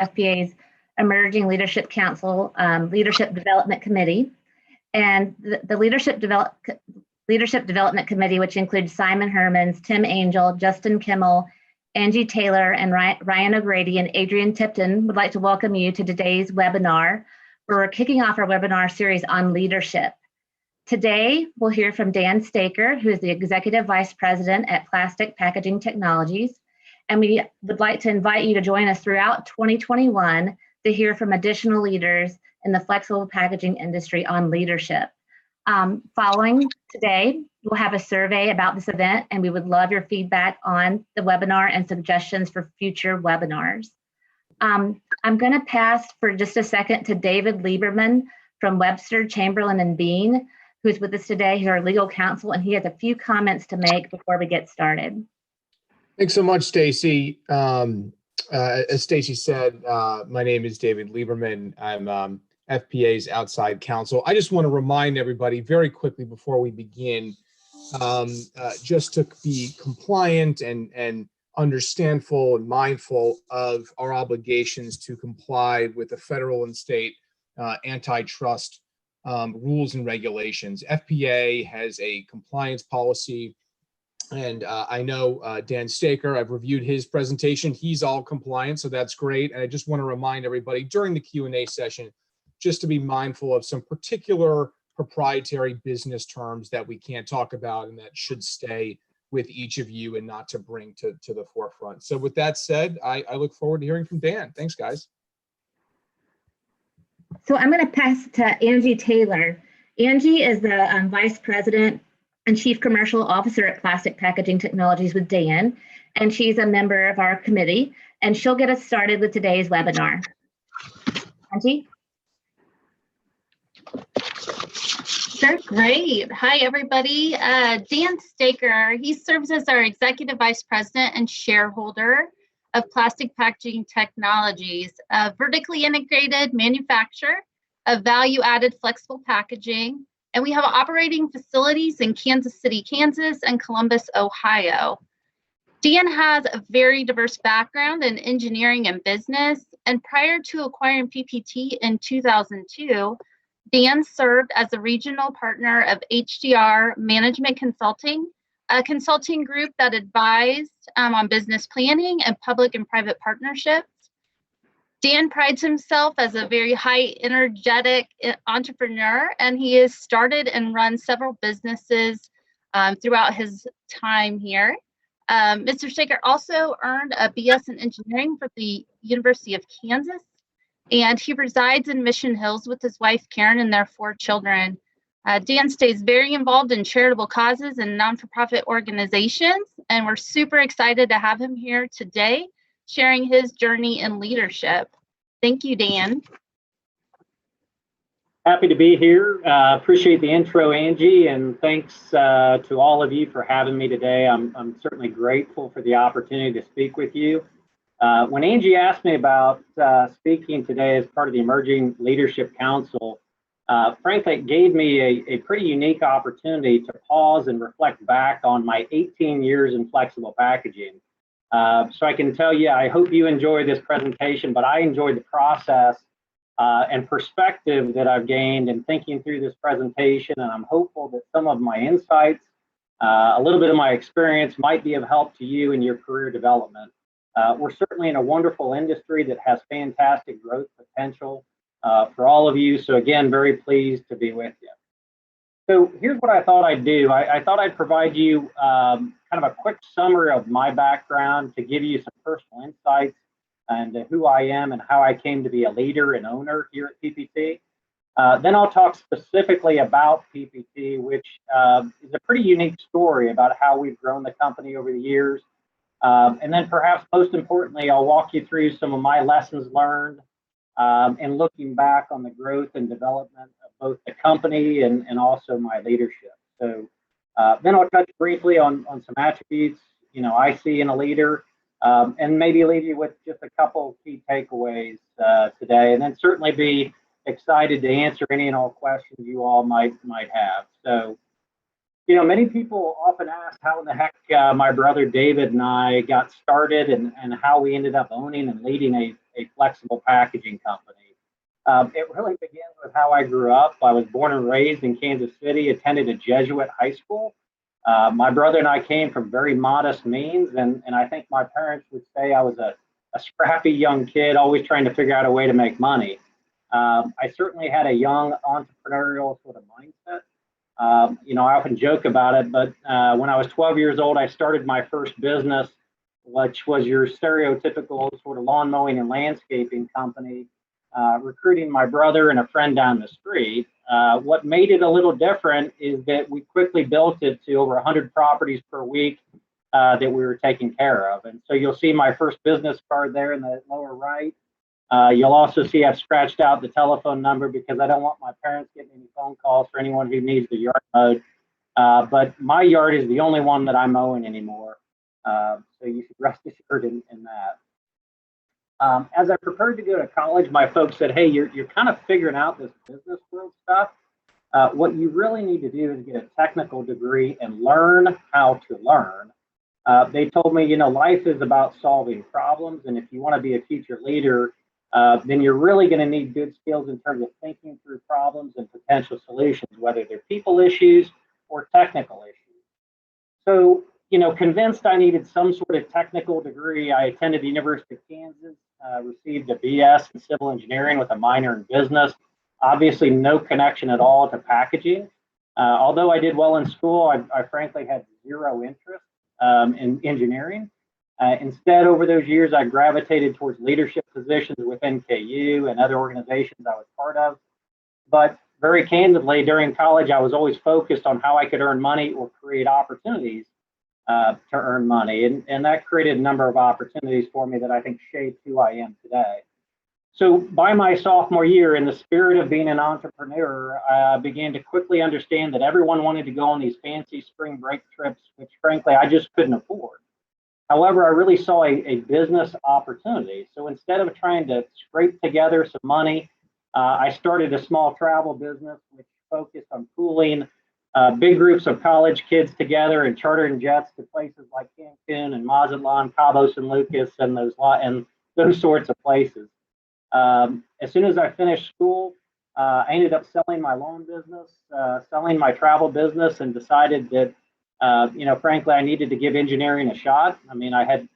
FPA's Emerging Leadership Council Leadership Development Committee. And the Leadership Development Committee, which includes Simon Hermans, Tim Angel, Justin Kimmel, Angie Taylor, and Ryan O'Grady and Adrian Tipton, would like to welcome you to today's webinar, where we're kicking off our webinar series on leadership. Today, we'll hear from Dan Staker, who is the Executive Vice President at Plastic Packaging Technologies. And we would like to invite you to join us throughout 2021 to hear from additional leaders in the flexible packaging industry on leadership. Following today, we'll have a survey about this event, and we would love your feedback on the webinar and suggestions for future webinars. I'm going to pass for just a second to David Lieberman from Webster, Chamberlain, and Bean, who's with us today. He's our legal counsel, and he has a few comments to make before we get started. Thanks so much, Stacy. As Stacy said, my name is David Lieberman. I'm FPA's outside counsel. I just want to remind everybody very quickly before we begin, just to be compliant and understandful and mindful of our obligations to comply with the federal and state antitrust rules and regulations. FPA has a compliance policy, and I know Dan Staker, I've reviewed his presentation. He's all compliant, so that's great. And I just want to remind everybody during the Q&A session, just to be mindful of some particular proprietary business terms that we can't talk about and that should stay with each of you and not to bring to the forefront. So with that said, I look forward to hearing from Dan. Thanks, guys. So I'm going to pass to Angie Taylor. Angie is the Vice President and Chief Commercial Officer at Plastic Packaging Technologies with Dan, and she's a member of our committee, and she'll get us started with today's webinar. Angie? Sure, great. Hi, everybody. Dan Staker, he serves as our Executive Vice President and shareholder of Plastic Packaging Technologies, a vertically integrated manufacturer of value-added flexible packaging. And we have operating facilities in Kansas City, Kansas, and Columbus, Ohio. Dan has a very diverse background in engineering and business. And prior to acquiring PPT in 2002, Dan served as a regional partner of HDR Management Consulting, a consulting group that advised on business planning and public and private partnerships. Dan prides himself as a very high energetic entrepreneur, and he has started and run several businesses throughout his time here. Mr. Staker also earned a BS in engineering from the University of Kansas, and he resides in Mission Hills with his wife, Karen, and their 4 children. Dan stays very involved in charitable causes and non-for-profit organizations, and we're super excited to have him here today, sharing his journey in leadership. Thank you, Dan. Happy to be here. Appreciate the intro, Angie, and thanks to all of you for having me today. I'm certainly grateful for the opportunity to speak with you. When Angie asked me about speaking today as part of the Emerging Leadership Council, frankly, it gave me a pretty unique opportunity to pause and reflect back on my 18 years in flexible packaging. So I can tell you, I hope you enjoy this presentation, but I enjoyed the process and perspective that I've gained in thinking through this presentation, and I'm hopeful that some of my insights, a little bit of my experience might be of help to you in your career development. We're certainly in a wonderful industry that has fantastic growth potential for all of you. So again, very pleased to be with you. So here's what I thought I'd do. I thought I'd provide you kind of a quick summary of my background to give you some personal insights into who I am and how I came to be a leader and owner here at PPT. Then I'll talk specifically about PPT, which is a pretty unique story about how we've grown the company over the years. And then perhaps most importantly, I'll walk you through some of my lessons learned and looking back on the growth and development of both the company and also my leadership. So then I'll touch briefly on some attributes I see in a leader, and maybe leave you with just a couple key takeaways today, and then certainly be excited to answer any and all questions you all might have. So Many people often ask how in the heck my brother David and I got started and how we ended up owning and leading a flexible packaging company. It really begins with how I grew up. I was born and raised in Kansas City, attended a Jesuit high school. My brother and I came from very modest means, and I think my parents would say I was a scrappy young kid, always trying to figure out a way to make money. I certainly had a young entrepreneurial sort of mindset. I often joke about it, but when I was 12 years old, I started my first business, which was your stereotypical sort of lawn mowing and landscaping company, recruiting my brother and a friend down the street. What made it a little different is that we quickly built it to over 100 properties per week that we were taking care of. And so you'll see my first business card there in the lower right. You'll also see I've scratched out the telephone number because I don't want my parents getting any phone calls for anyone who needs the yard mowed. But my yard is the only one that I'm mowing anymore. So you should rest assured in that. As I prepared to go to college, my folks said, hey, you're kind of figuring out this business world stuff. What you really need to do is get a technical degree and learn how to learn. They told me, life is about solving problems. And if you want to be a future leader, then you're really going to need good skills in terms of thinking through problems and potential solutions, whether they're people issues or technical issues. So, convinced I needed some sort of technical degree, I attended the University of Kansas, received a BS in civil engineering with a minor in business. Obviously, no connection at all to packaging. Although I did well in school, I frankly had zero interest in engineering. Instead, over those years, I gravitated towards leadership positions within KU and other organizations I was part of. But very candidly, during college, I was always focused on how I could earn money or create opportunities to earn money. And that created a number of opportunities for me that I think shaped who I am today. So by my sophomore year, in the spirit of being an entrepreneur, I began to quickly understand that everyone wanted to go on these fancy spring break trips, which frankly, I just couldn't afford. However, I really saw a business opportunity. So instead of trying to scrape together some money, I started a small travel business which focused on pooling big groups of college kids together and chartering jets to places like Cancun and Mazatlan, Cabo San Lucas, and those sorts of places. As soon as I finished school, I ended up selling my loan business, selling my travel business, and decided that frankly, I needed to give engineering a shot. I mean, I had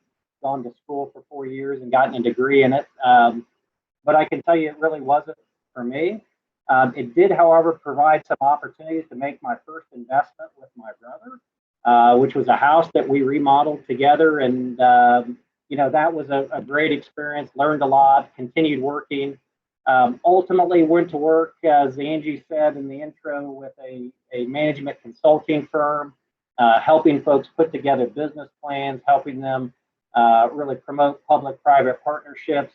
gone to school for 4 years and gotten a degree in it, but I can tell you it really wasn't for me. It did, however, provide some opportunities to make my first investment with my brother, which was a house that we remodeled together. And, that was a great experience, learned a lot, continued working. Ultimately went to work, as Angie said in the intro, with a management consulting firm, helping folks put together business plans, helping them really promote public-private partnerships.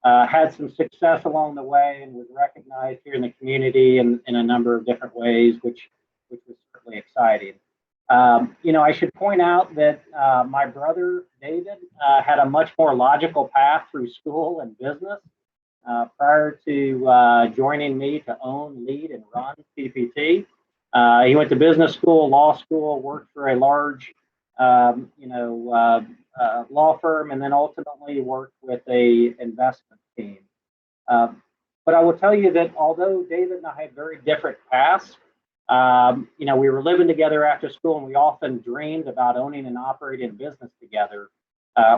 Had some success along the way and was recognized here in the community in a number of different ways, which was certainly exciting. I should point out that my brother, David, had a much more logical path through school and business. Prior to joining me to own, lead, and run PPT. He went to business school, law school, worked for a large, law firm, and then ultimately worked with a investment team. But I will tell you that although David and I had very different paths, we were living together after school, and we often dreamed about owning and operating a business together.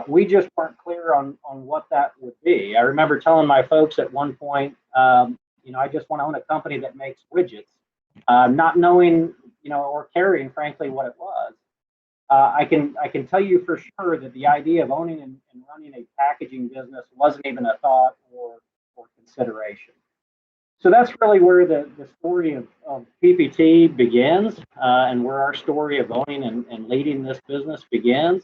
We just weren't clear on what that would be. I remember telling my folks at one point, I just want to own a company that makes widgets, not knowing, or caring, frankly, what it was. I can tell you for sure that the idea of owning and running a packaging business wasn't even a thought or consideration. So that's really where the story of PPT begins, and where our story of owning and leading this business begins.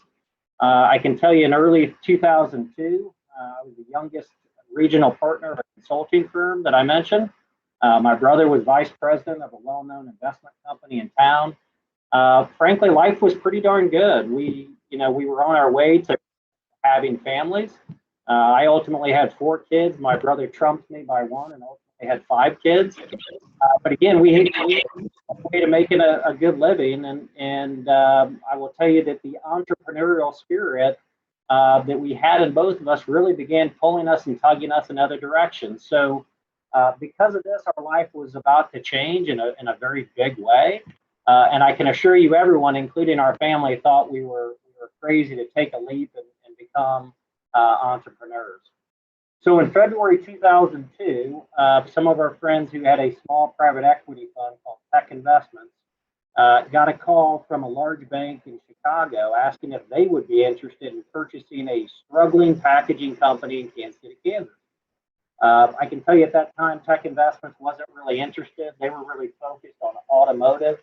I can tell you in early 2002, I was the youngest regional partner of a consulting firm that I mentioned. My brother was vice president of a well-known investment company in town. Frankly, life was pretty darn good. We were on our way to having families. I ultimately had 4 kids. My brother trumped me by 1 and ultimately They had 5 kids. But again, we had a way to making a good living. And I will tell you that the entrepreneurial spirit that we had in both of us really began pulling us and tugging us in other directions. So because of this, our life was about to change in a very big way. And I can assure you, everyone, including our family, thought we were crazy to take a leap and become entrepreneurs. So in February 2002, some of our friends who had a small private equity fund called Tech Investments got a call from a large bank in Chicago asking if they would be interested in purchasing a struggling packaging company in Kansas City, Kansas. I can tell you at that time, Tech Investments wasn't really interested. They were really focused on automotive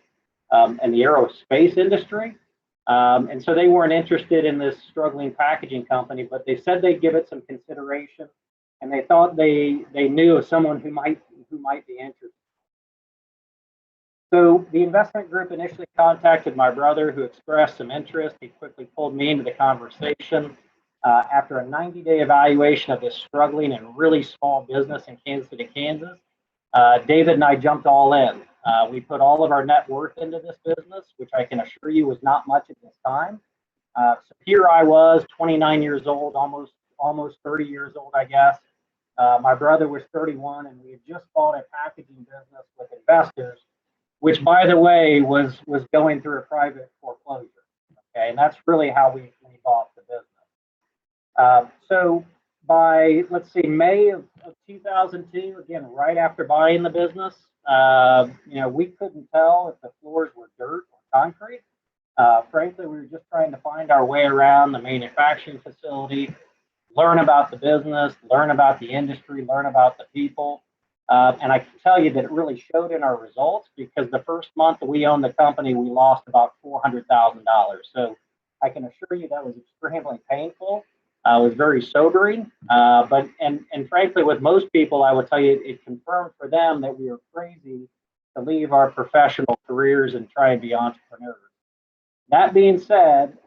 and the aerospace industry. And so they weren't interested in this struggling packaging company, but they said they'd give it some consideration. And they thought they knew of someone who might be interested. So the investment group initially contacted my brother, who expressed some interest. He quickly pulled me into the conversation. After a 90-day evaluation of this struggling and really small business in Kansas City, Kansas, David and I jumped all in. We put all of our net worth into this business, which I can assure you was not much at this time. So here I was, 29 years old, almost 30 years old, I guess. My brother was 31, and we had just bought a packaging business with investors, which, by the way, was going through a private foreclosure. Okay, and that's really how we bought the business. So by, let's see, May of 2002, again, right after buying the business, we couldn't tell if the floors were dirt or concrete. Frankly, we were just trying to find our way around the manufacturing facility, learn about the business, learn about the industry, learn about the people. And I can tell you that it really showed in our results, because the first month that we owned the company, we lost about $400,000. So I can assure you that was extremely painful. It was very sobering. But frankly, with most people, I will tell you, it confirmed for them that we were crazy to leave our professional careers and try and be entrepreneurs. That being said,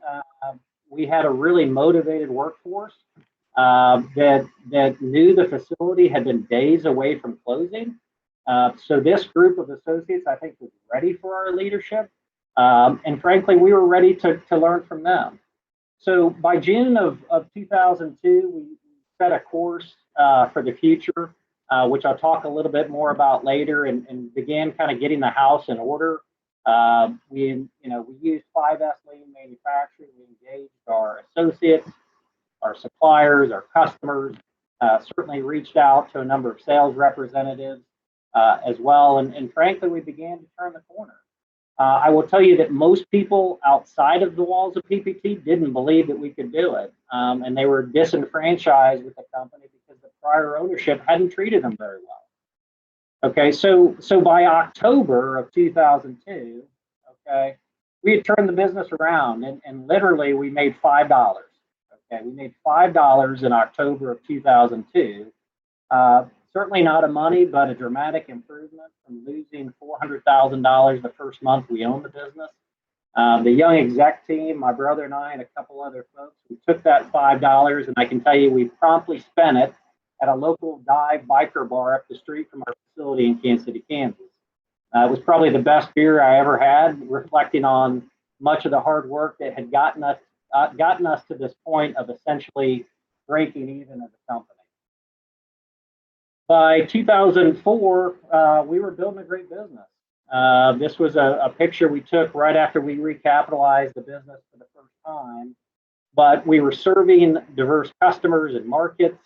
we had a really motivated workforce that knew the facility had been days away from closing. So this group of associates, I think, was ready for our leadership. And frankly, we were ready to learn from them. So by June of 2002, we set a course for the future, which I'll talk a little bit more about later, and began kind of getting the house in order. We used 5S lean manufacturing. We engaged our associates, our suppliers, our customers, certainly reached out to a number of sales representatives as well. And frankly, we began to turn the corner. I will tell you that most people outside of the walls of PPT didn't believe that we could do it. And they were disenfranchised with the company because the prior ownership hadn't treated them very well. Okay, so by October of 2002, okay, we had turned the business around, and literally we made $5. Okay, we made $5 in October of 2002. Certainly not a money, but a dramatic improvement from losing $400,000 the first month we owned the business. The young exec team, my brother and I, and a couple other folks, we took that $5, and I can tell you we promptly spent it at a local dive biker bar up the street from our facility in Kansas City, Kansas. It was probably the best beer I ever had, reflecting on much of the hard work that had gotten us to this point of essentially breaking even as a company. By 2004, we were building a great business. This was a picture we took right after we recapitalized the business for the first time, but we were serving diverse customers and markets.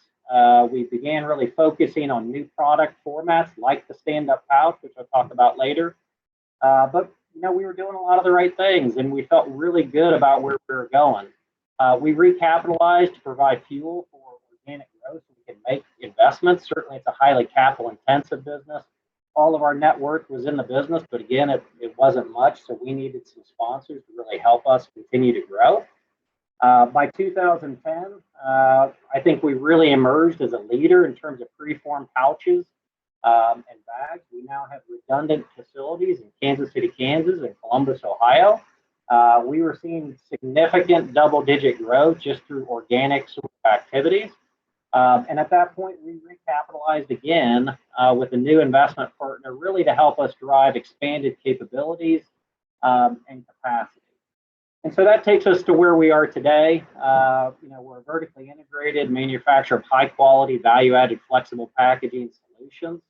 We began really focusing on new product formats like the stand-up pouch, which I'll talk about later. But we were doing a lot of the right things, and we felt really good about where we were going. We recapitalized to provide fuel for organic growth so we can make investments. Certainly, it's a highly capital-intensive business. All of our net worth was in the business, but again, it wasn't much, so we needed some sponsors to really help us continue to grow. By 2010, I think we really emerged as a leader in terms of preformed pouches and bags. We now have redundant facilities in Kansas City, Kansas, and Columbus, Ohio. We were seeing significant double-digit growth just through organic sort of activities. And at that point, we recapitalized again with a new investment partner, really to help us drive expanded capabilities and capacity. And so that takes us to where we are today. We're a vertically integrated manufacturer of high quality, value added, flexible packaging solutions.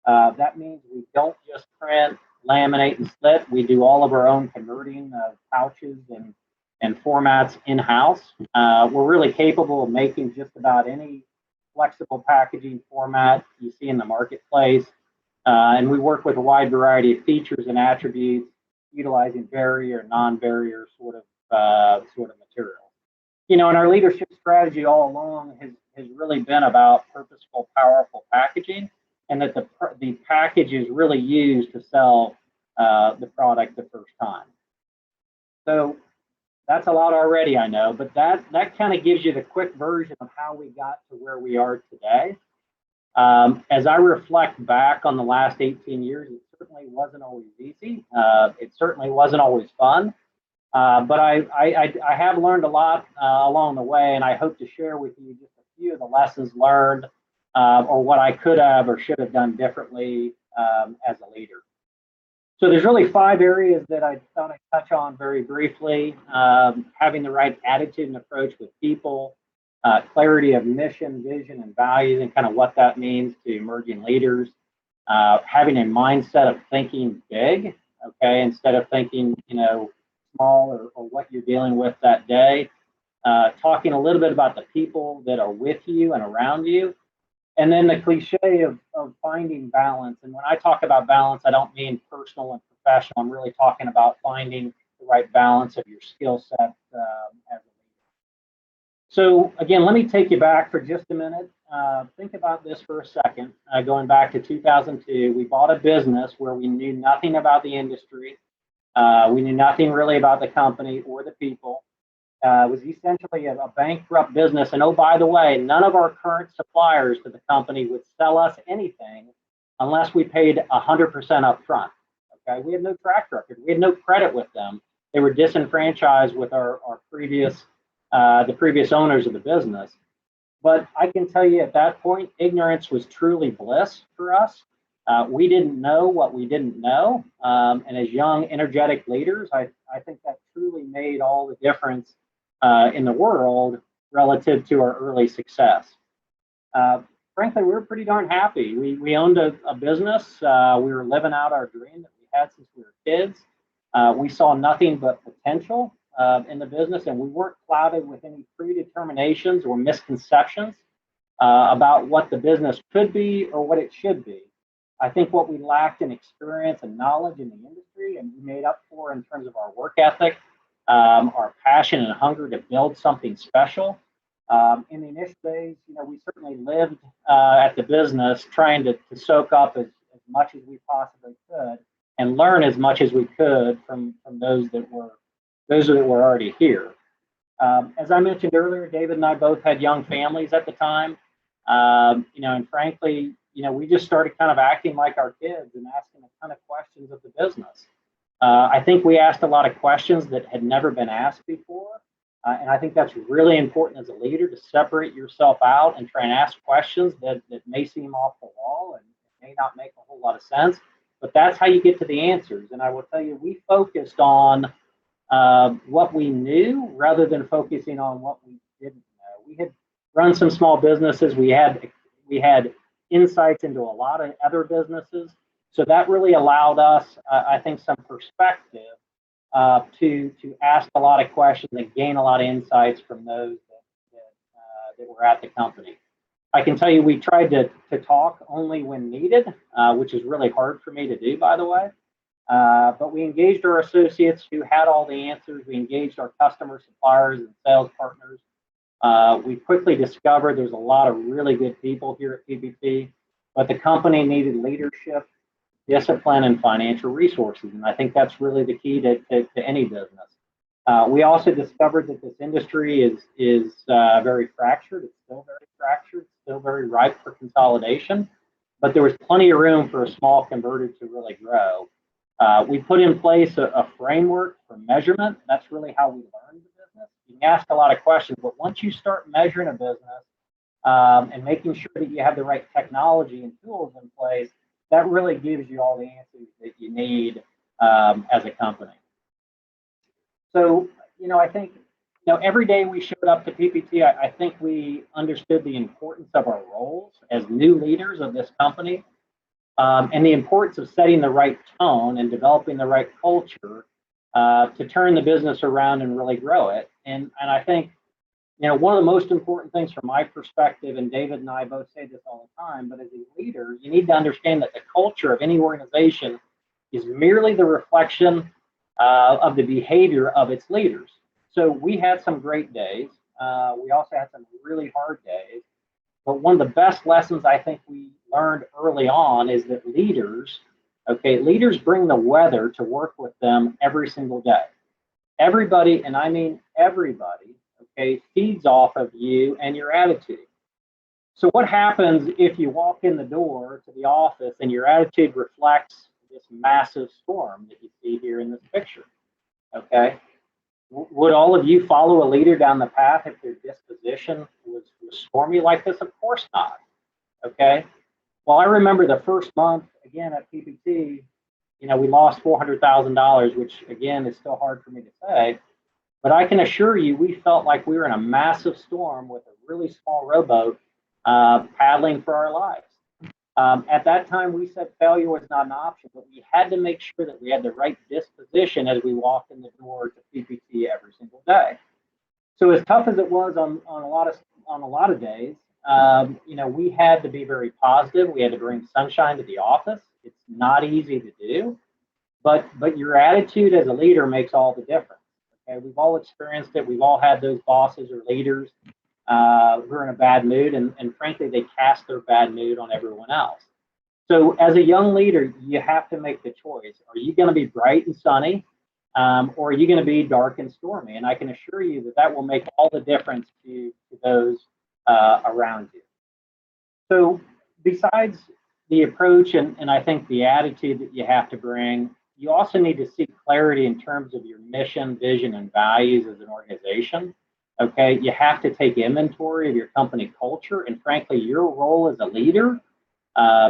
That means we don't just print, laminate, and slit. We do all of our own converting of pouches and formats in-house. We're really capable of making just about any flexible packaging format you see in the marketplace. And we work with a wide variety of features and attributes, utilizing barrier, non-barrier sort of materials. And our leadership strategy all along has really been about purposeful, powerful packaging, and that the package is really used to sell the product the first time. So that's a lot already, I know, but that kind of gives you the quick version of how we got to where we are today. As I reflect back on the last 18 years, it certainly wasn't always easy. It certainly wasn't always fun. But I have learned a lot along the way, and I hope to share with you just a few of the lessons learned or what I could have or should have done differently as a leader. So there's really 5 areas that I thought I'd touch on very briefly. Having the right attitude and approach with people, clarity of mission, vision, and values, and kind of what that means to emerging leaders. Having a mindset of thinking big, okay, instead of thinking, small or what you're dealing with that day. Talking a little bit about the people that are with you and around you. And then the cliche of finding balance. And when I talk about balance, I don't mean personal and professional. I'm really talking about finding the right balance of your skill set as a leader. So again, let me take you back for just a minute. Think about this for a second. Going back to 2002, we bought a business where we knew nothing about the industry. We knew nothing really about the company or the people. It was essentially a bankrupt business. And oh, by the way, none of our current suppliers to the company would sell us anything unless we paid 100% up front. Okay, we had no track record. We had no credit with them. They were disenfranchised with our previous, the previous owners of the business. But I can tell you at that point, ignorance was truly bliss for us. We didn't know what we didn't know. And as young, energetic leaders, I think that truly made all the difference in the world relative to our early success. Frankly, we were pretty darn happy. We owned a business. We were living out our dream that we had since we were kids. We saw nothing but potential in the business, and we weren't clouded with any predeterminations or misconceptions about what the business could be or what it should be. I think what we lacked in experience and knowledge in the industry, and we made up for in terms of our work ethic, our passion and hunger to build something special. In the initial days, we certainly lived at the business trying to soak up as much as we possibly could and learn as much as we could from those that were already here. As I mentioned earlier, David and I both had young families at the time, and frankly, we just started kind of acting like our kids and asking a ton of questions of the business. I think we asked a lot of questions that had never been asked before. And I think that's really important as a leader, to separate yourself out and try and ask questions that may seem off the wall and may not make a whole lot of sense. But that's how you get to the answers. And I will tell you, we focused on what we knew rather than focusing on what we didn't know. We had run some small businesses. We had insights into a lot of other businesses. So that really allowed us, I think, some perspective to ask a lot of questions and gain a lot of insights from those that were at the company. I can tell you we tried to talk only when needed, which is really hard for me to do, by the way. But we engaged our associates who had all the answers. We engaged our customers, suppliers, and sales partners. We quickly discovered there's a lot of really good people here at EVP, but the company needed leadership, discipline, and financial resources. And I think that's really the key to any business. We also discovered that this industry is very fractured. It's still very fractured, it's still very ripe for consolidation, but there was plenty of room for a small converter to really grow. We put in place a framework for measurement. That's really how we learned the business. You can ask a lot of questions, but once you start measuring a business, and making sure that you have the right technology and tools in place, that really gives you all the answers that you need as a company. So, I think, every day we showed up to PPT, I think we understood the importance of our roles as new leaders of this company, and the importance of setting the right tone and developing the right culture to turn the business around and really grow it. And I think, one of the most important things from my perspective, and David and I both say this all the time, but as a leader, you need to understand that the culture of any organization is merely the reflection of the behavior of its leaders. So we had some great days. We also had some really hard days. But one of the best lessons I think we learned early on is that leaders bring the weather to work with them every single day. Everybody, and I mean everybody, feeds off of you and your attitude. So what happens if you walk in the door to the office and your attitude reflects this massive storm that you see here in this picture? Would all of you follow a leader down the path if their disposition was stormy like this? Of course not. Well, I remember the first month, again, at PPT, we lost $400,000, which again is still hard for me to say, but I can assure you we felt like we were in a massive storm with a really small rowboat paddling for our lives. At that time, we said failure was not an option, but we had to make sure that we had the right disposition as we walked in the door to PPT every single day. So as tough as it was on a lot of days, we had to be very positive. We had to bring sunshine to the office. It's not easy to do, but your attitude as a leader makes all the difference. We've all experienced it. We've all had those bosses or leaders who are in a bad mood, and frankly, they cast their bad mood on everyone else. So as a young leader, you have to make the choice. Are you going to be bright and sunny, or are you going to be dark and stormy? And I can assure you that will make all the difference to those around you. So besides the approach and I think the attitude that you have to bring, you also need to seek clarity in terms of your mission, vision, and values as an organization. You have to take inventory of your company culture and frankly, your role as a leader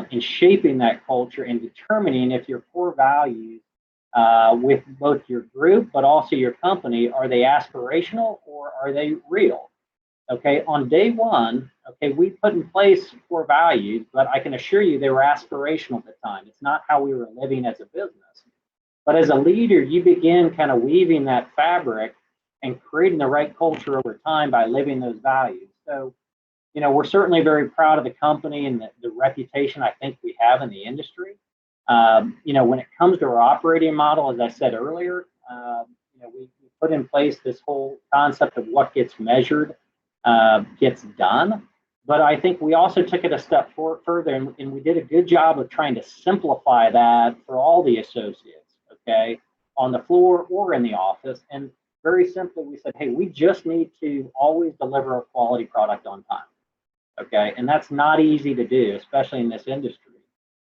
in shaping that culture and determining if your core values with both your group, but also your company, are they aspirational or are they real? On day one, we put in place core values, but I can assure you they were aspirational at the time. It's not how we were living as a business. But as a leader, you begin kind of weaving that fabric and creating the right culture over time by living those values. So, we're certainly very proud of the company and the reputation I think we have in the industry. When it comes to our operating model, as I said earlier, we put in place this whole concept of what gets measured gets done. But I think we also took it a step further, and we did a good job of trying to simplify that for all the associates, on the floor or in the office. And very simply, we said, hey, we just need to always deliver a quality product on time, and that's not easy to do, especially in this industry.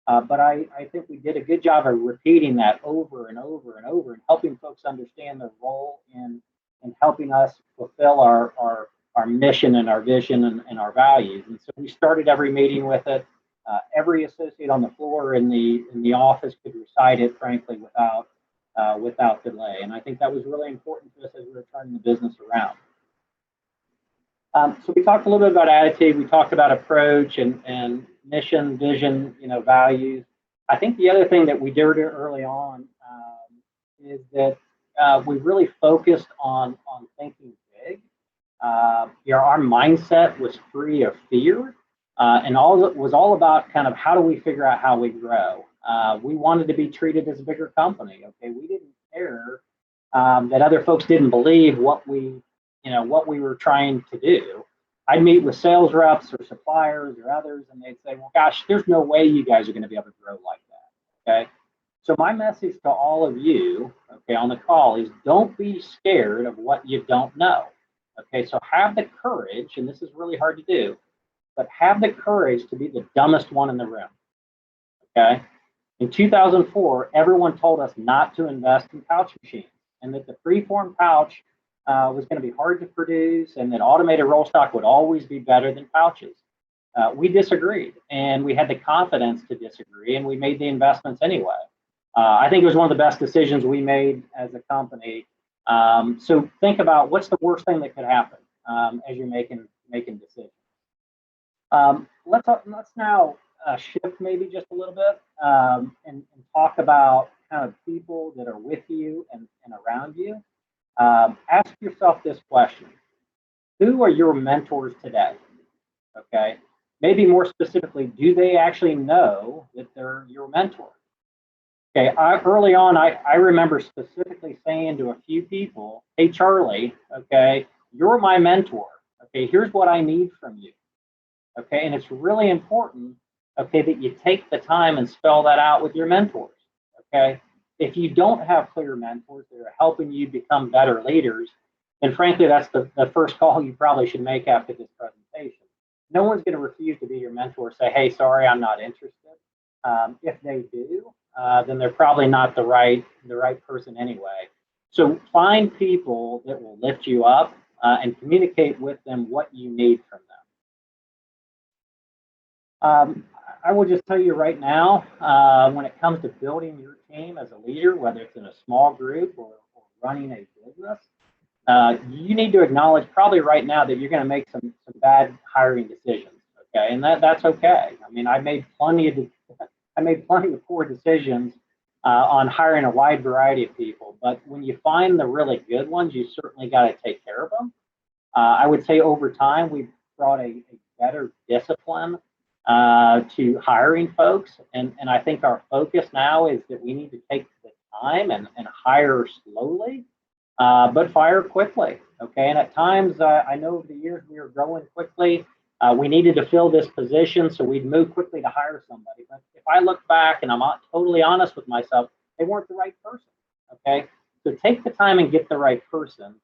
But I think we did a good job of repeating that over and over and over and helping folks understand their role in helping us fulfill our mission and our vision and our values. And so we started every meeting with it. Every associate on the floor in the office could recite it, frankly, without delay. And I think that was really important to us as we were turning the business around. So we talked a little bit about attitude. We talked about approach and mission, vision, values. I think the other thing that we did early on is that we really focused on thinking big. Our mindset was free of fear, and it was all about kind of how do we figure out how we grow. We wanted to be treated as a bigger company. We didn't care that other folks didn't believe what we were trying to do. I'd meet with sales reps or suppliers or others, and they'd say, well, gosh, there's no way you guys are going to be able to grow like that. So my message to all of you, on the call is don't be scared of what you don't know. So have the courage, and this is really hard to do, but have the courage to be the dumbest one in the room. In 2004, everyone told us not to invest in pouch machines, and that the freeform pouch was going to be hard to produce, and that automated roll stock would always be better than pouches. We disagreed, and we had the confidence to disagree, and we made the investments anyway. I think it was one of the best decisions we made as a company. So think about what's the worst thing that could happen as you're making decisions. Let's now shift maybe just a little bit and talk about kind of people that are with you and around you. Ask yourself this question: who are your mentors today? Okay, maybe more specifically, do they actually know that they're your mentor? Okay, early on, I remember specifically saying to a few people, hey, Charlie, okay, you're my mentor. Okay, here's what I need from you. Okay, and it's really important, okay, that you take the time and spell that out with your mentors. Okay, if you don't have clear mentors that are helping you become better leaders, then frankly, that's the first call you probably should make after this presentation. No one's going to refuse to be your mentor, say, hey, sorry, I'm not interested. If they do, then they're probably not the right person anyway. So find people that will lift you up and communicate with them what you need from them. I will just tell you right now, when it comes to building your team as a leader, whether it's in a small group or running a business, you need to acknowledge probably right now that you're going to make some bad hiring decisions. Okay, and that's okay. I mean, I made plenty of poor decisions on hiring a wide variety of people, but when you find the really good ones, you certainly got to take care of them. I would say over time, we've brought a better discipline to hiring folks, and I think our focus now is that we need to take the time and hire slowly, but fire quickly. Okay, and at times, I know over the years we were growing quickly. We needed to fill this position, so we'd move quickly to hire somebody. But if I look back and I'm totally honest with myself, they weren't the right person. Okay, so take the time and get the right person.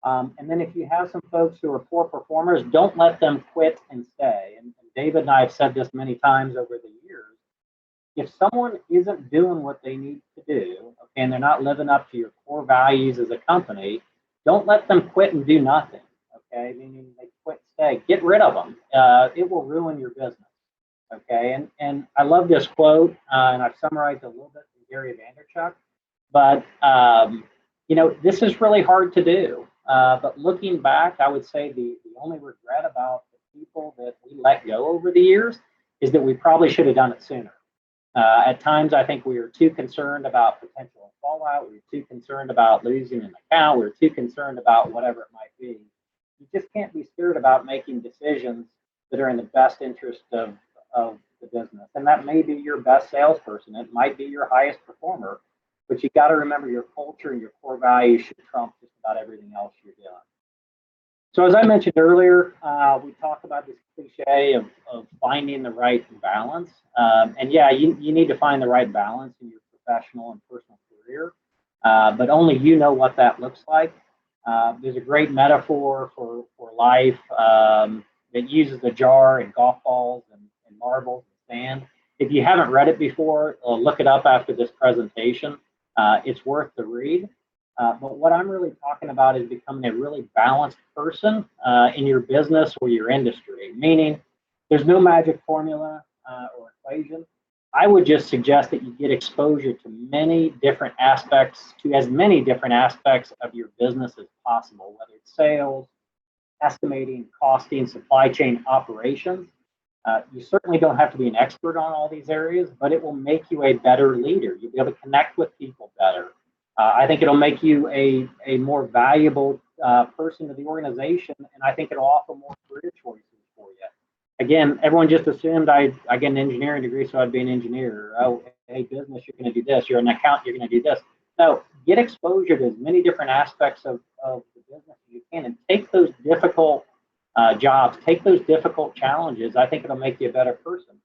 And then if you have some folks who are poor performers, don't let them quit and stay. And David and I have said this many times over the years. If someone isn't doing what they need to do, okay, and they're not living up to your core values as a company, don't let them quit and do nothing. Okay, meaning they quit, stay. Get rid of them. It will ruin your business. Okay, and I love this quote, and I've summarized a little bit from Gary Vaynerchuk. But you know, this is really hard to do. But looking back, I would say the only regret about the people that we let go over the years is that we probably should have done it sooner. At times, I think we were too concerned about potential fallout. We were too concerned about losing an account. We were too concerned about whatever it might be. You just can't be scared about making decisions that are in the best interest of the business. And that may be your best salesperson. It might be your highest performer. But you got to remember your culture and your core values should trump just about everything else you're doing. So as I mentioned earlier, we talked about this cliche of finding the right balance. And yeah, you need to find the right balance in your professional and personal career. But only you know what that looks like. There's a great metaphor for life that uses a jar and golf balls and marbles and sand. If you haven't read it before, look it up after this presentation. It's worth the read. But what I'm really talking about is becoming a really balanced person in your business or your industry, meaning there's no magic formula or equation. I would just suggest that you get exposure to many different aspects, of your business as possible, whether it's sales, estimating, costing, supply chain operations. You certainly don't have to be an expert on all these areas, but it will make you a better leader. You'll be able to connect with people better. I think it'll make you a more valuable person to the organization, and I think it'll offer more career choices for you. Again, everyone just assumed I get an engineering degree, so I'd be an engineer. Oh, hey, business, you're going to do this. You're an accountant, you're going to do this. No, get exposure to as many different aspects of the business as you can, and take those difficult jobs, take those difficult challenges. I think it'll make you a better person.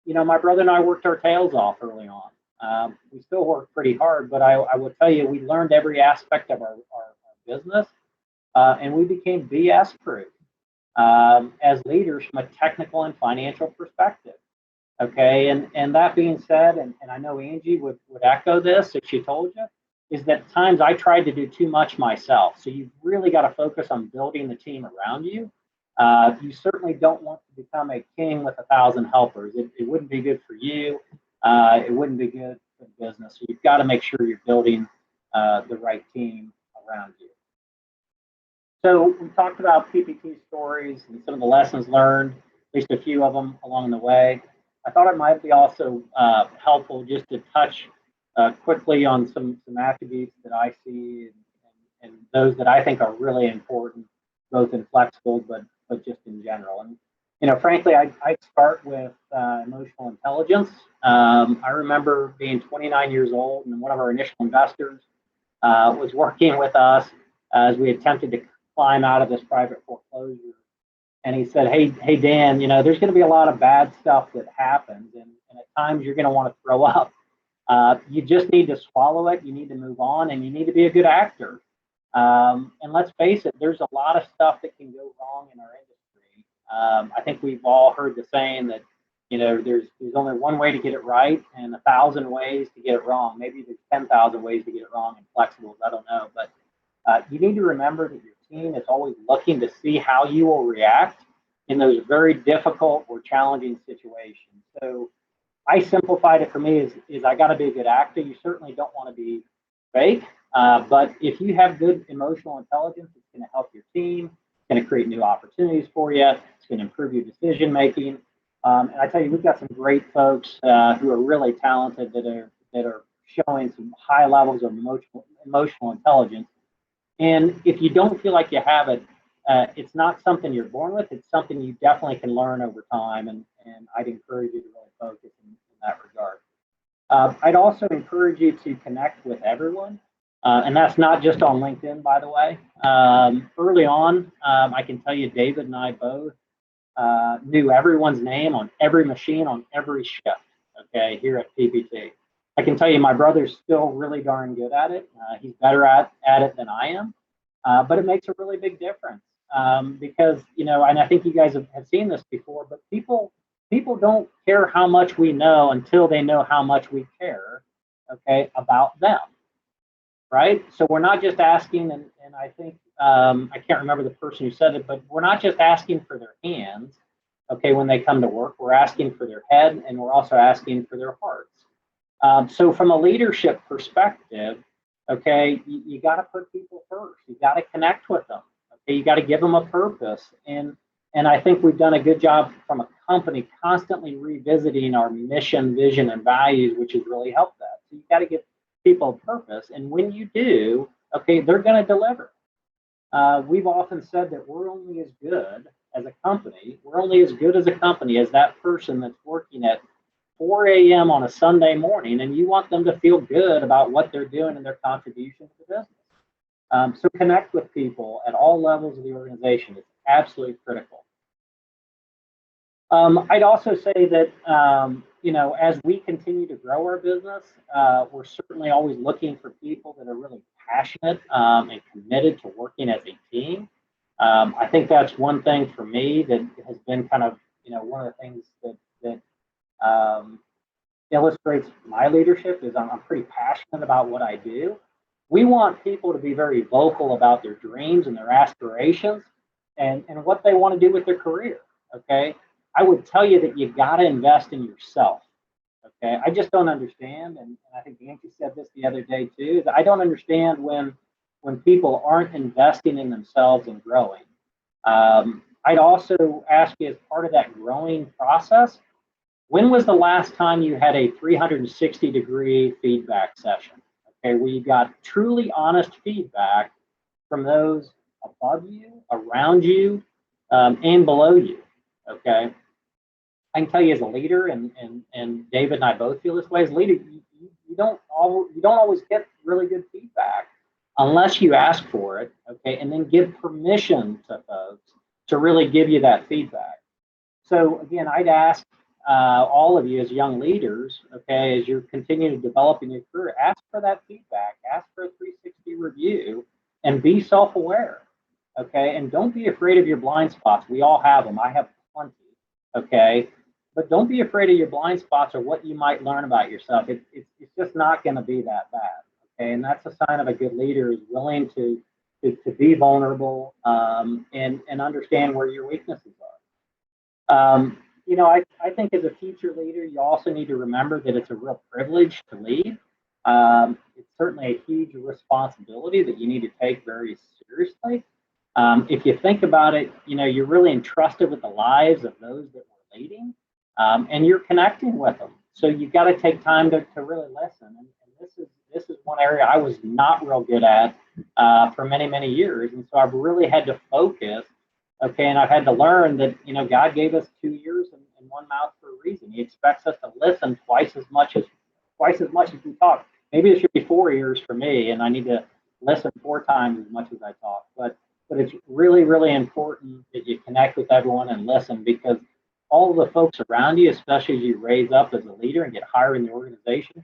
You know, my brother and I worked our tails off early on. We still work pretty hard, but I will tell you, we learned every aspect of our business, and we became BS proof as leaders from a technical and financial perspective. Okay, and that being said, and I know Angie would echo this if she told you, is that at times I tried to do too much myself. So you've really got to focus on building the team around you. You certainly don't want to become a king with 1,000 helpers. It wouldn't be good for you. It wouldn't be good for the business. So you've got to make sure you're building the right team around you. So we talked about PPT stories and some of the lessons learned, at least a few of them along the way. I thought it might be also helpful just to touch quickly on some attributes that I see and those that I think are really important, both in flexible but just in general. And you know, frankly, I'd start with emotional intelligence. I remember being 29 years old, and one of our initial investors was working with us as we attempted to climb out of this private foreclosure. And he said, hey, Dan, you know, there's going to be a lot of bad stuff that happens, and at times you're going to want to throw up. You just need to swallow it. You need to move on, and you need to be a good actor. And let's face it, there's a lot of stuff that can go wrong in our industry. I think we've all heard the saying that, you know, there's only one way to get it right and 1,000 ways to get it wrong. Maybe there's 10,000 ways to get it wrong in flexibles. I don't know, but you need to remember that your team is always looking to see how you will react in those very difficult or challenging situations. So I simplified it for me is I got to be a good actor. You certainly don't want to be fake, but if you have good emotional intelligence, it's going to help your team. It's going to create new opportunities for you. It's going to improve your decision making. And I tell you, we've got some great folks who are really talented that are showing some high levels of emotional intelligence. And if you don't feel like you have it, it's not something you're born with. It's something you definitely can learn over time. And I'd encourage you to really focus in that regard. I'd also encourage you to connect with everyone. And that's not just on LinkedIn, by the way. Early on, I can tell you, David and I both knew everyone's name on every machine on every shift, okay, here at PPT. I can tell you my brother's still really darn good at it. He's better at it than I am, but it makes a really big difference because, you know, and I think you guys have seen this before, but people don't care how much we know until they know how much we care, okay, about them, right? So we're not just asking, and I think, I can't remember the person who said it, but we're not just asking for their hands, okay, when they come to work. We're asking for their head, and we're also asking for their hearts. So from a leadership perspective, okay, you got to put people first. You got to connect with them. Okay, you got to give them a purpose. And I think we've done a good job from a company constantly revisiting our mission, vision, and values, which has really helped that. So you got to give people a purpose. And when you do, okay, they're going to deliver. We've often said that we're only as good as a company. We're only as good as a company as that person that's working at 4 a.m. on a Sunday morning, and you want them to feel good about what they're doing and their contribution to the business. So connect with people at all levels of the organization. It's absolutely critical. I'd also say that, you know, as we continue to grow our business, we're certainly always looking for people that are really passionate and committed to working as a team. I think that's one thing for me that has been kind of, you know, one of the things that illustrates my leadership is I'm pretty passionate about what I do. We want people to be very vocal about their dreams and their aspirations and what they want to do with their career, okay? I would tell you that you got to invest in yourself, okay? I just don't understand, and I think Angie said this the other day too, that I don't understand when people aren't investing in themselves and growing. I'd also ask you, as part of that growing process, when was the last time you had a 360-degree feedback session, okay, where you got truly honest feedback from those above you, around you, and below you, okay? I can tell you as a leader, and David and I both feel this way, as a leader, you don't always get really good feedback unless you ask for it, okay, and then give permission to folks to really give you that feedback. So again, I'd ask all of you as young leaders, okay, as you're continuing to develop in your career, ask for that feedback, ask for a 360 review, and be self-aware, okay, and don't be afraid of your blind spots. We all have them. I have plenty, okay, but don't be afraid of your blind spots or what you might learn about yourself. It's just not going to be that bad, Okay, and that's a sign of a good leader, is willing to be vulnerable, and understand where your weaknesses are. You know, I think as a future leader, you also need to remember that it's a real privilege to lead. It's certainly a huge responsibility that you need to take very seriously. If you think about it, you know, you're really entrusted with the lives of those that we're leading, and you're connecting with them. So you've got to take time to really listen. And this is one area I was not real good at for many, many years. And so I've really had to focus. Okay, and I've had to learn that, you know, God gave us 2 ears and one mouth for a reason. He expects us to listen twice as much as we talk. Maybe it should be 4 ears for me, and I need to listen 4 times as much as I talk. But it's really, really important that you connect with everyone and listen, because all the folks around you, especially as you raise up as a leader and get higher in the organization,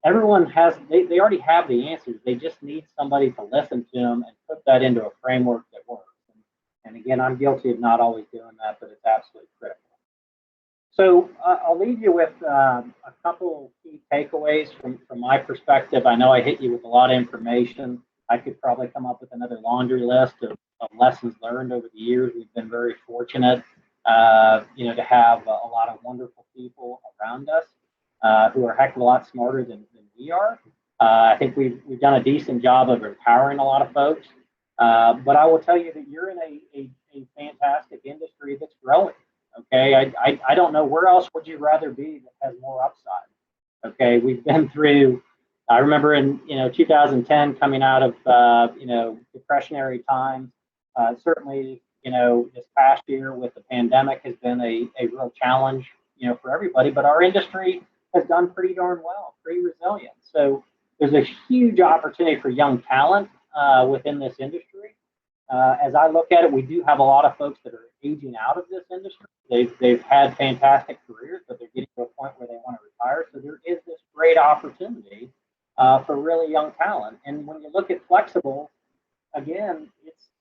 everyone they already have the answers. They just need somebody to listen to them and put that into a framework that works. And again, I'm guilty of not always doing that, but it's absolutely critical. So I'll leave you with a couple key takeaways from my perspective. I know I hit you with a lot of information. I could probably come up with another laundry list of lessons learned over the years. We've been very fortunate, you know, to have a lot of wonderful people around us who are a heck of a lot smarter than we are. I think we've done a decent job of empowering a lot of folks. But I will tell you that you're in a fantastic industry that's growing. Okay, I don't know where else would you rather be that has more upside. Okay, we've been through. I remember in 2010 coming out of depressionary times. Certainly, this past year with the pandemic has been a real challenge, for everybody. But our industry has done pretty darn well, pretty resilient. So there's a huge opportunity for young talent within this industry. As I look at it, we do have a lot of folks that are aging out of this industry. They've had fantastic careers, but they're getting to a point where they want to retire. So there is this great opportunity for really young talent. And when you look at flexible, again,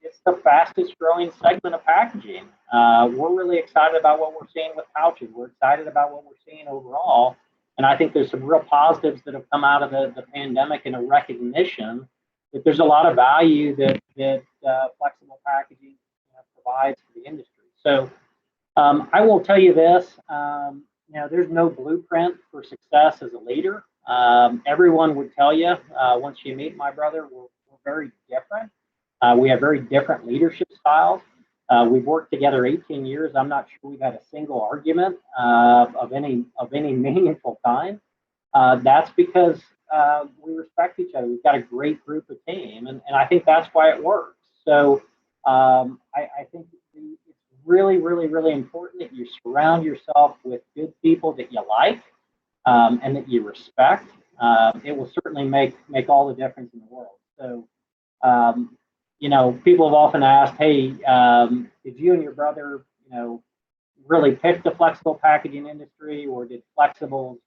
it's the fastest growing segment of packaging. We're really excited about what we're seeing with pouches. We're excited about what we're seeing overall. And I think there's some real positives that have come out of the pandemic, and a recognition that there's a lot of value that flexible packaging provides to the industry. So I will tell you this, there's no blueprint for success as a leader. Everyone would tell you, once you meet my brother, we're very different. We have very different leadership styles. We've worked together 18 years. I'm not sure we've had a single argument of any meaningful kind. That's because we respect each other. We've got a great group of team, and I think that's why it works. So I think it's really, really, really important that you surround yourself with good people that you like and that you respect. It will certainly make all the difference in the world. So, people have often asked, hey, did you and your brother, really pick the flexible packaging industry, or did flexibles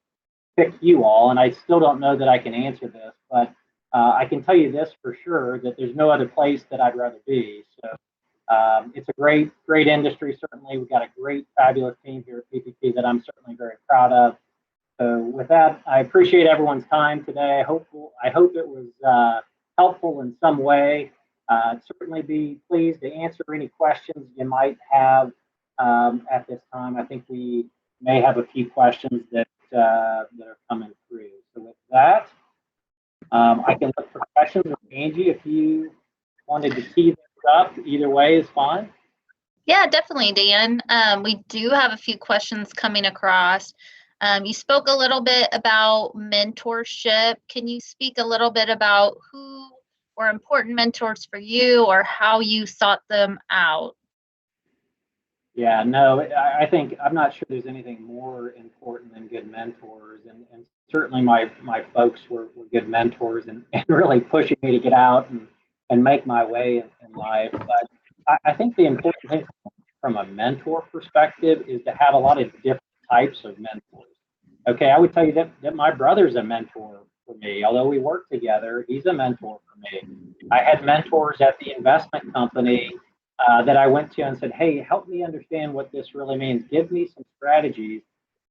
pick you all? And I still don't know that I can answer this, but I can tell you this for sure, that there's no other place that I'd rather be. So it's a great industry. Certainly, we've got a great, fabulous team here at PPP that I'm certainly very proud of. So with that, I appreciate everyone's time today. I hope it was helpful in some way. Certainly be pleased to answer any questions you might have at this time. I think we may have a few questions that are coming through. So with that, I can look for questions. Angie, if you wanted to tee this up, either way is fine. Yeah, definitely, Dan. We do have a few questions coming across. You spoke a little bit about mentorship. Can you speak a little bit about who were important mentors for you, or how you sought them out? Yeah, no, I think I'm not sure there's anything more important than good mentors, and certainly my folks were good mentors and really pushing me to get out and make my way in life. But I think the important thing from a mentor perspective is to have a lot of different types of mentors. Okay, I would tell you that my brother's a mentor for me. Although we work together, he's a mentor for me. I had mentors at the investment company that I went to and said, hey, help me understand what this really means. Give me some strategies.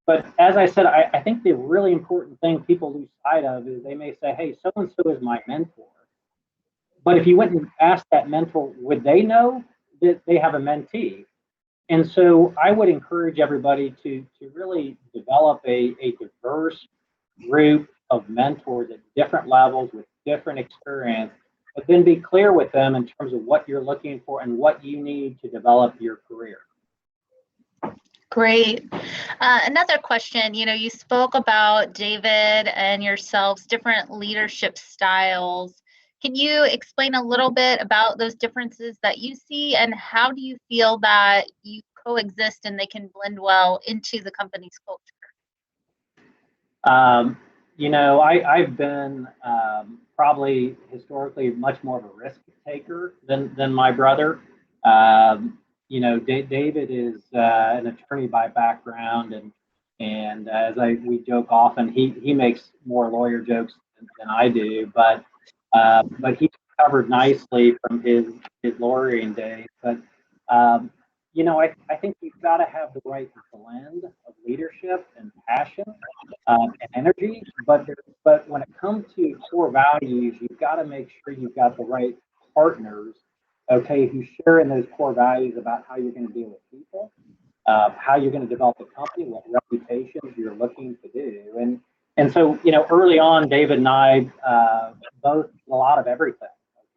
But as I said, I think the really important thing people lose sight of is they may say, hey, so-and-so is my mentor. But if you went and asked that mentor, would they know that they have a mentee? And so I would encourage everybody to really develop a diverse group of mentors at different levels with different experience, but then be clear with them in terms of what you're looking for and what you need to develop your career. Great. Another question, you spoke about David and yourselves, different leadership styles. Can you explain a little bit about those differences that you see, and how do you feel that you coexist and they can blend well into the company's culture? I've been probably historically much more of a risk taker than my brother. David is an attorney by background, and we joke often, he makes more lawyer jokes than I do, but he's recovered nicely from his lawyering days. But I think you've got to have the right blend of leadership and passion and energy. But when it comes to core values, you've got to make sure you've got the right partners, okay, who share in those core values about how you're going to deal with people, how you're going to develop a company, what reputations you're looking to do. And so, early on, David and I both a lot of everything,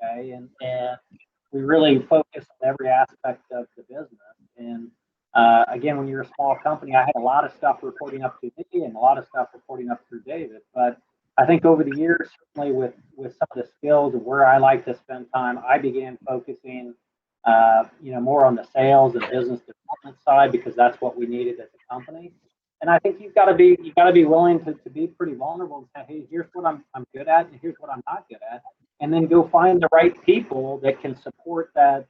okay? And we really focused on every aspect of the business. And again, when you're a small company, I had a lot of stuff reporting up to me and a lot of stuff reporting up through David. But I think over the years, certainly with some of the skills of where I like to spend time, I began focusing, more on the sales and business development side, because that's what we needed as a company. And I think you've got to be willing to be pretty vulnerable and say, hey, here's what I'm good at, and here's what I'm not good at, and then go find the right people that can support that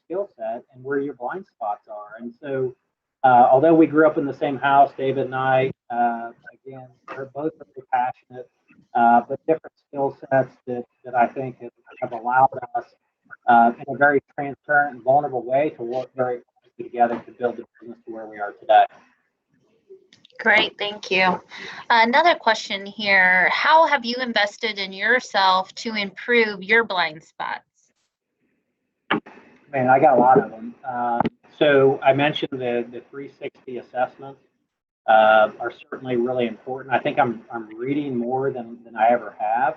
skill set and where your blind spots are. And so, although we grew up in the same house, David and I, again, are both very passionate, but different skill sets that I think have allowed us in a very transparent and vulnerable way to work very closely together to build the business to where we are today. Great, thank you. Another question here. How have you invested in yourself to improve your blind spots? Man, I got a lot of them. So I mentioned the 360 assessments are certainly really important. I think I'm reading more than I ever have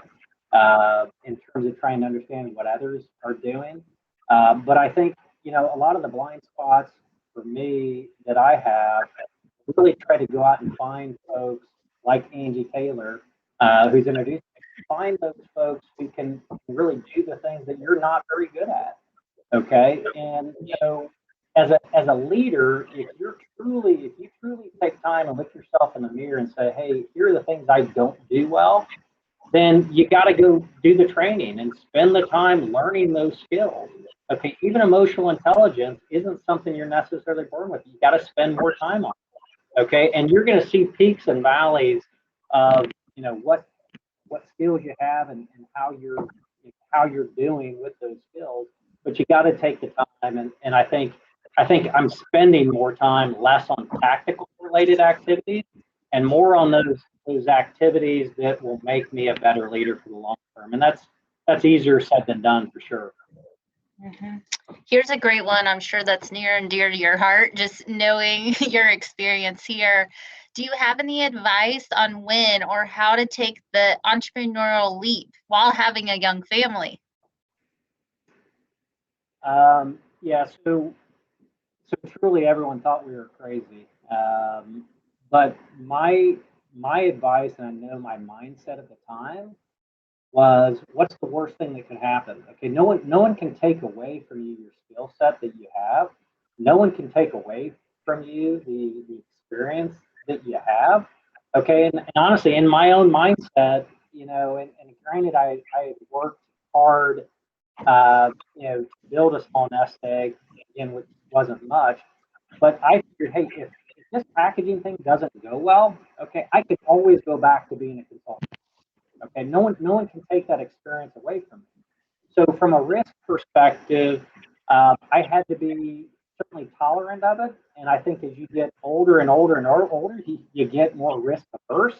in terms of trying to understand what others are doing. But I think, a lot of the blind spots for me that I have, really try to go out and find folks like Angie Taylor, who's introduced me. Find those folks who can really do the things that you're not very good at. Okay, and as a leader, if you truly take time and look yourself in the mirror and say, hey, here are the things I don't do well, then you got to go do the training and spend the time learning those skills. Okay, even emotional intelligence isn't something you're necessarily born with. You got to spend more time on it. Okay, and you're going to see peaks and valleys of what skills you have and how you're doing with those skills. But you got to take the time, and I think I'm spending more time less on tactical related activities and more on those activities that will make me a better leader for the long term. And that's easier said than done, for sure. Mm-hmm. Here's a great one. I'm sure that's near and dear to your heart, just knowing your experience here. Do you have any advice on when or how to take the entrepreneurial leap while having a young family? Yeah, so truly everyone thought we were crazy. But my advice, and I know my mindset at the time, was, what's the worst thing that could happen? Okay, no one can take away from you your skill set that you have. No one can take away from you the experience that you have. Okay, and honestly, in my own mindset, and granted, I worked hard, to build a small nest egg, again, which wasn't much, but I figured, hey, if this packaging thing doesn't go well, okay, I could always go back to being a consultant. Okay, no one can take that experience away from me. So from a risk perspective, I had to be certainly tolerant of it. And I think as you get older and older and older, you get more risk averse.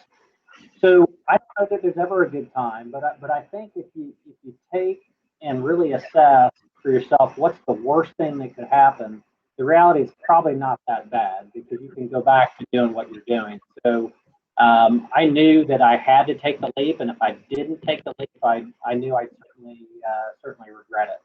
So I don't know that there's ever a good time, but I think if you take and really assess for yourself what's the worst thing that could happen, the reality is probably not that bad, because you can go back to doing what you're doing. So I knew that I had to take the leap, and if I didn't take the leap, I knew I'd certainly regret it.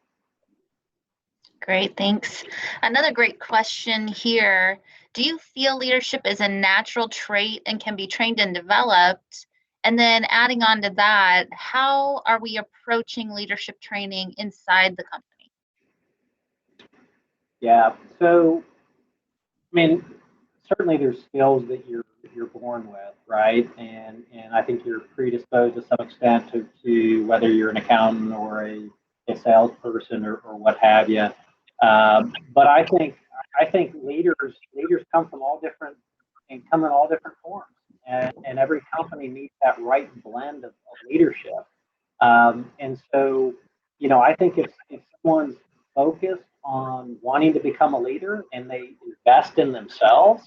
Great, thanks. Another great question here. Do you feel leadership is a natural trait and can be trained and developed? And then adding on to that, how are we approaching leadership training inside the company? Yeah, so, I mean, certainly there's skills that you're born with, right? And I think you're predisposed to some extent to whether you're an accountant or a salesperson or what have you. But I think leaders come from all different and come in all different forms, and every company needs that right blend of leadership. And so, I think if someone's focused on wanting to become a leader and they invest in themselves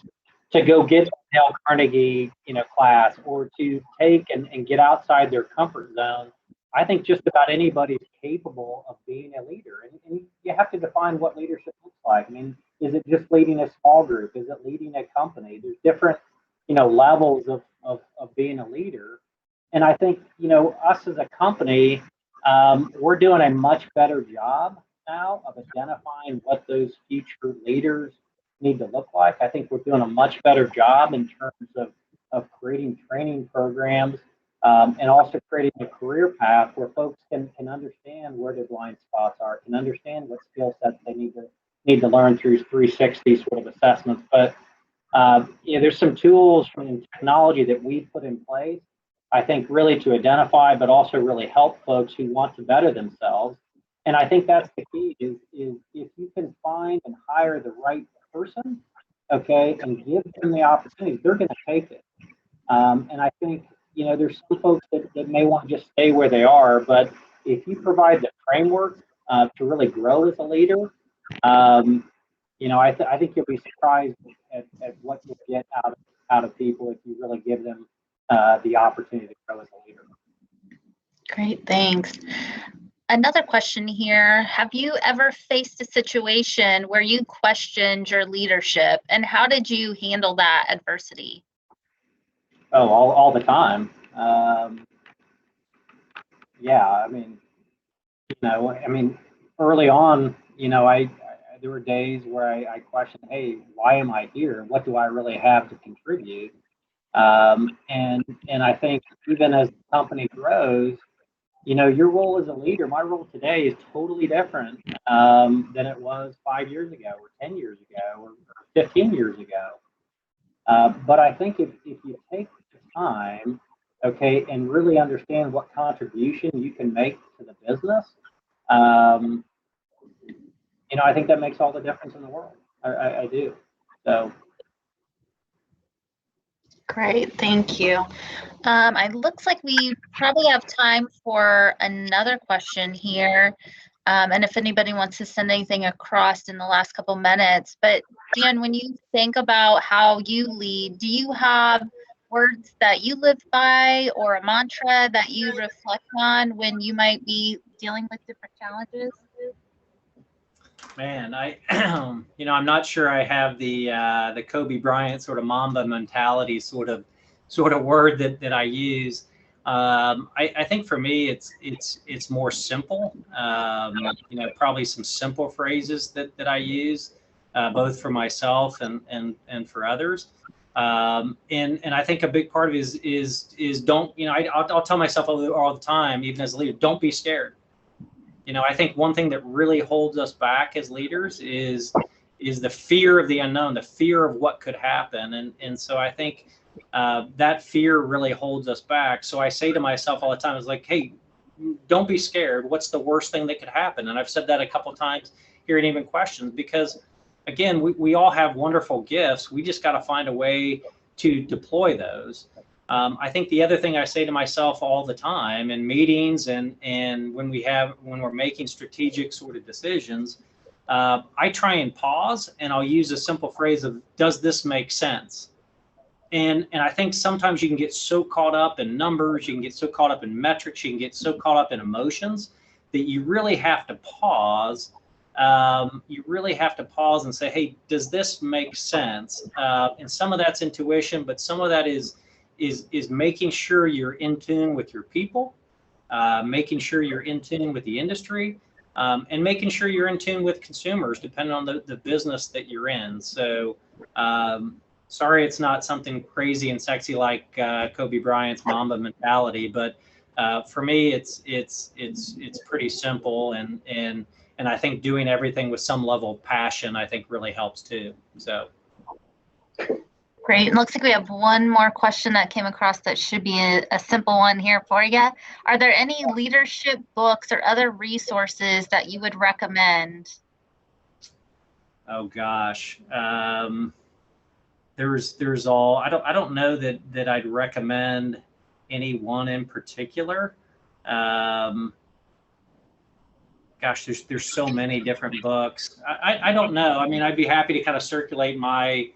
to go get the Dale Carnegie, class, or to take and get outside their comfort zone, I think just about anybody's capable of being a leader. And you have to define what leadership looks like. I mean, is it just leading a small group? Is it leading a company? There's different, levels of being a leader. And I think, us as a company, we're doing a much better job now of identifying what those future leaders need to look like. I think we're doing a much better job in terms of creating training programs, and also creating a career path where folks can understand where their blind spots are, can understand what skill sets they need to learn through 360 sort of assessments. But there's some tools from technology that we put in place, I think, really to identify, but also really help folks who want to better themselves. And I think that's the key is if you can find and hire the right person, okay, and give them the opportunity, they're going to take it. And I think, there's some folks that may want to just stay where they are, but if you provide the framework to really grow as a leader, I think you'll be surprised at what you'll get out of people if you really give them the opportunity to grow as a leader. Great, thanks. Another question here. Have you ever faced a situation where you questioned your leadership, and how did you handle that adversity? Oh, all the time. Yeah, I mean, early on, there were days where I questioned, hey, why am I here? What do I really have to contribute? And I think even as the company grows, your role as a leader, my role today is totally different than it was 5 years ago, or 10 years ago, or 15 years ago. But I think if you take the time, okay, and really understand what contribution you can make to the business, I think that makes all the difference in the world. I do. So. Great, thank you. It looks like we probably have time for another question here. And if anybody wants to send anything across in the last couple minutes, but Dan, when you think about how you lead, do you have words that you live by or a mantra that you reflect on when you might be dealing with different challenges? Man, I'm not sure I have the Kobe Bryant sort of Mamba mentality sort of word that I use. I think for me it's more simple. Probably some simple phrases that I use, both for myself and for others. And I think a big part of it is don't, I'll tell myself all the time, even as a leader, don't be scared. I think one thing that really holds us back as leaders is the fear of the unknown, the fear of what could happen. And so I think that fear really holds us back. So I say to myself all the time, it's like, hey, don't be scared. What's the worst thing that could happen? And I've said that a couple of times here in even questions, because again, we all have wonderful gifts. We just got to find a way to deploy those. I think the other thing I say to myself all the time in meetings and when we're making strategic sort of decisions, I try and pause and I'll use a simple phrase of, does this make sense? And I think sometimes you can get so caught up in numbers, you can get so caught up in metrics, you can get so caught up in emotions that you really have to pause. You really have to pause and say, hey, does this make sense? And some of that's intuition, but some of that is making sure you're in tune with your people, making sure you're in tune with the industry, and making sure you're in tune with consumers, depending on the business that you're in. So, sorry, it's not something crazy and sexy like Kobe Bryant's Mamba mentality, but for me, it's pretty simple, and I think doing everything with some level of passion, I think, really helps too. So. Great. It looks like we have one more question that came across that should be a simple one here for you. Are there any leadership books or other resources that you would recommend? Oh gosh. There's all, I don't know that I'd recommend any one in particular. Gosh, there's so many different books. I don't know. I mean, I'd be happy to kind of circulate my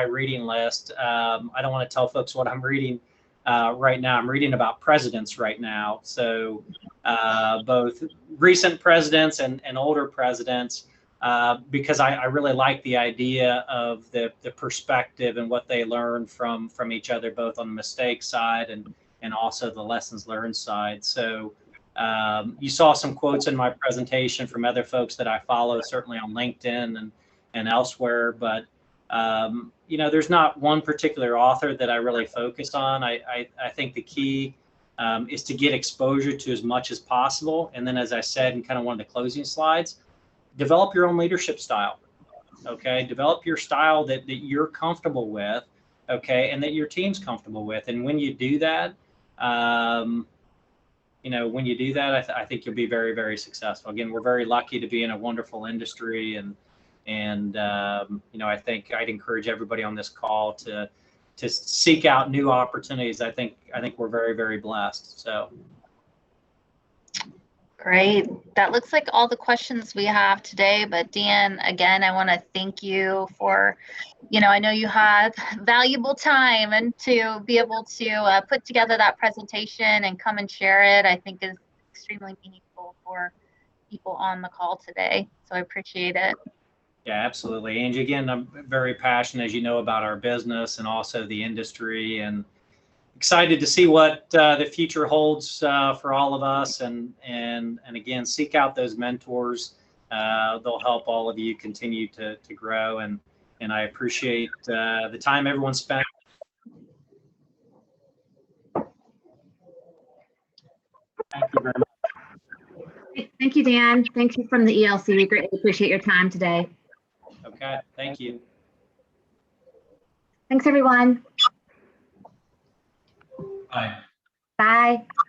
reading list. I don't want to tell folks what I'm reading right now. I'm reading about presidents right now. So both recent presidents and older presidents. Because I really like the idea of the perspective and what they learn from each other, both on the mistake side and also the lessons learned side. So you saw some quotes in my presentation from other folks that I follow, certainly on LinkedIn and elsewhere. But you know, there's not one particular author that I really focus on. I think the key is to get exposure to as much as possible. And then, as I said in kind of one of the closing slides, develop your own leadership style. Okay, develop your style that you're comfortable with, okay, and that your team's comfortable with. And when you do that, you know, when you do that, I think you'll be very, very successful. Again, we're very lucky to be in a wonderful industry, and you know, I think I'd encourage everybody on this call to seek out new opportunities. I think we're very, very blessed. So. Great. That looks like all the questions we have today. But Dan, again, I want to thank you for, you know, I know you have valuable time, and to be able to put together that presentation and come and share it, I think is extremely meaningful for people on the call today. So I appreciate it. Yeah, absolutely. Angie, again, I'm very passionate, as you know, about our business and also the industry, and excited to see what the future holds for all of us. And again, seek out those mentors. They'll help all of you continue to grow. And I appreciate the time everyone spent. Thank you very much. Thank you, Dan. Thank you from the ELC. We greatly appreciate your time today. Okay, thank you. Thanks, everyone. Bye. Bye.